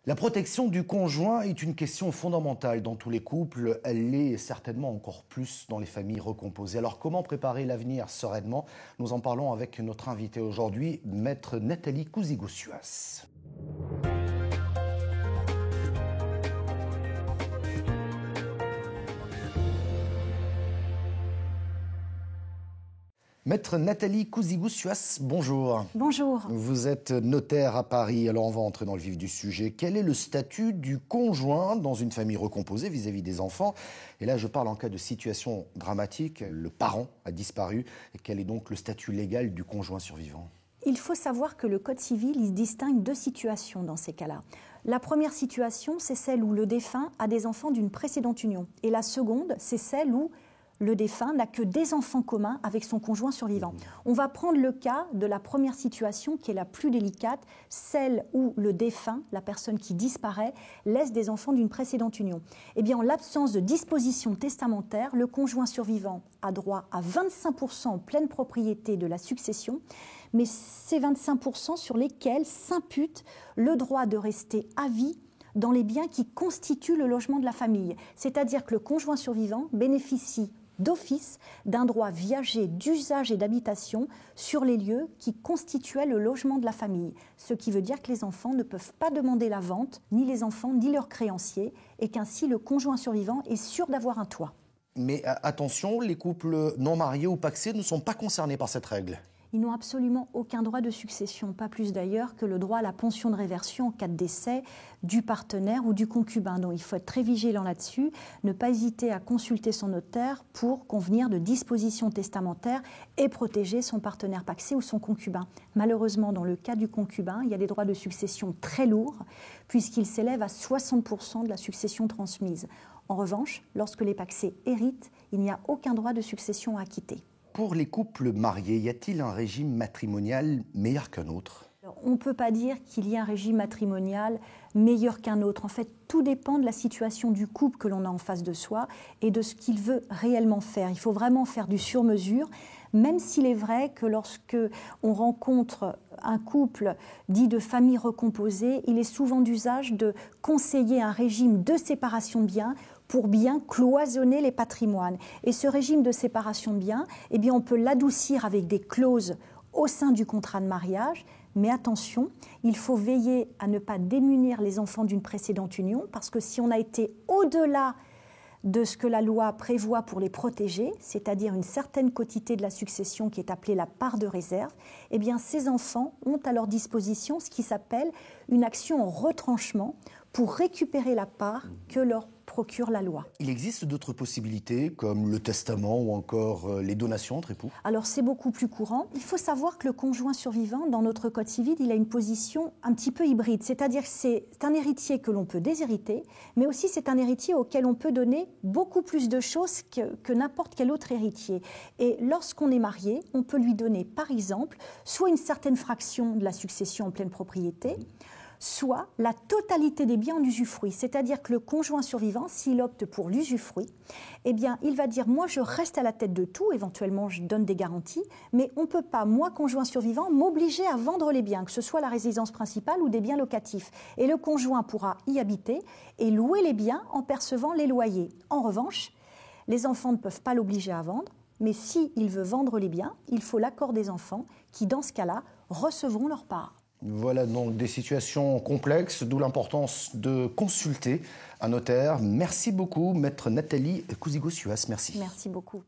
La protection du conjoint est une question fondamentale dans tous les couples. Elle l'est certainement encore plus dans les familles recomposées. Alors comment préparer l'avenir sereinement? Nous en parlons avec notre invitée aujourd'hui, maître Nathalie Cousigou-Suas. Maître Nathalie Cousigou-Suas, bonjour. Bonjour. Vous êtes notaire à Paris, alors on va entrer dans le vif du sujet. Quel est le statut du conjoint dans une famille recomposée vis-à-vis des enfants? Et là, je parle en cas de situation dramatique, le parent a disparu. Et quel est donc le statut légal du conjoint survivant? Il faut savoir que le Code civil, il distingue deux situations dans ces cas-là. La première situation, c'est celle où le défunt a des enfants d'une précédente union. Et la seconde, c'est celle où le défunt n'a que des enfants communs avec son conjoint survivant. On va prendre le cas de la première situation qui est la plus délicate, celle où le défunt, la personne qui disparaît, laisse des enfants d'une précédente union. Eh bien, en l'absence de disposition testamentaire, le conjoint survivant a droit à 25% en pleine propriété de la succession, mais ces 25% sur lesquels s'impute le droit de rester à vie dans les biens qui constituent le logement de la famille. C'est-à-dire que le conjoint survivant bénéficie d'office d'un droit viager d'usage et d'habitation sur les lieux qui constituaient le logement de la famille. Ce qui veut dire que les enfants ne peuvent pas demander la vente, ni les enfants, ni leurs créanciers, et qu'ainsi le conjoint survivant est sûr d'avoir un toit. Mais attention, les couples non mariés ou pacsés ne sont pas concernés par cette règle. Ils n'ont absolument aucun droit de succession, pas plus d'ailleurs que le droit à la pension de réversion en cas de décès du partenaire ou du concubin. Donc il faut être très vigilant là-dessus, ne pas hésiter à consulter son notaire pour convenir de dispositions testamentaires et protéger son partenaire pacsé ou son concubin. Malheureusement, dans le cas du concubin, il y a des droits de succession très lourds puisqu'ils s'élèvent à 60% de la succession transmise. En revanche, lorsque les pacsés héritent, il n'y a aucun droit de succession à acquitter. Pour les couples mariés, y a-t-il un régime matrimonial meilleur qu'un autre? On ne peut pas dire qu'il y a un régime matrimonial meilleur qu'un autre. En fait, tout dépend de la situation du couple que l'on a en face de soi et de ce qu'il veut réellement faire. Il faut vraiment faire du sur-mesure, même s'il est vrai que lorsque on rencontre un couple dit de famille recomposée, il est souvent d'usage de conseiller un régime de séparation de biens pour bien cloisonner les patrimoines. Et ce régime de séparation de biens, eh bien, on peut l'adoucir avec des clauses au sein du contrat de mariage. Mais attention, il faut veiller à ne pas démunir les enfants d'une précédente union, parce que si on a été au-delà de ce que la loi prévoit pour les protéger, c'est-à-dire une certaine quotité de la succession qui est appelée la part de réserve, eh bien ces enfants ont à leur disposition ce qui s'appelle une action en retranchement pour récupérer la part que leur procure la loi. Il existe d'autres possibilités, comme le testament ou encore les donations entre époux? Alors c'est beaucoup plus courant. Il faut savoir que le conjoint survivant, dans notre Code civil, il a une position un petit peu hybride. C'est-à-dire que c'est un héritier que l'on peut déshériter, mais aussi c'est un héritier auquel on peut donner beaucoup plus de choses que n'importe quel autre héritier. Et lorsqu'on est marié, on peut lui donner, par exemple, soit une certaine fraction de la succession en pleine propriété, soit la totalité des biens en usufruit. C'est-à-dire que le conjoint survivant, s'il opte pour l'usufruit, eh bien, il va dire « moi, je reste à la tête de tout, éventuellement, je donne des garanties, mais on ne peut pas, moi, conjoint survivant, m'obliger à vendre les biens, que ce soit la résidence principale ou des biens locatifs. Et le conjoint pourra y habiter et louer les biens en percevant les loyers. En revanche, les enfants ne peuvent pas l'obliger à vendre, mais s'il veut vendre les biens, il faut l'accord des enfants qui, dans ce cas-là, recevront leur part. » Voilà donc des situations complexes, d'où l'importance de consulter un notaire. Merci beaucoup, maître Nathalie Cousigou-Suas. Merci. Merci beaucoup.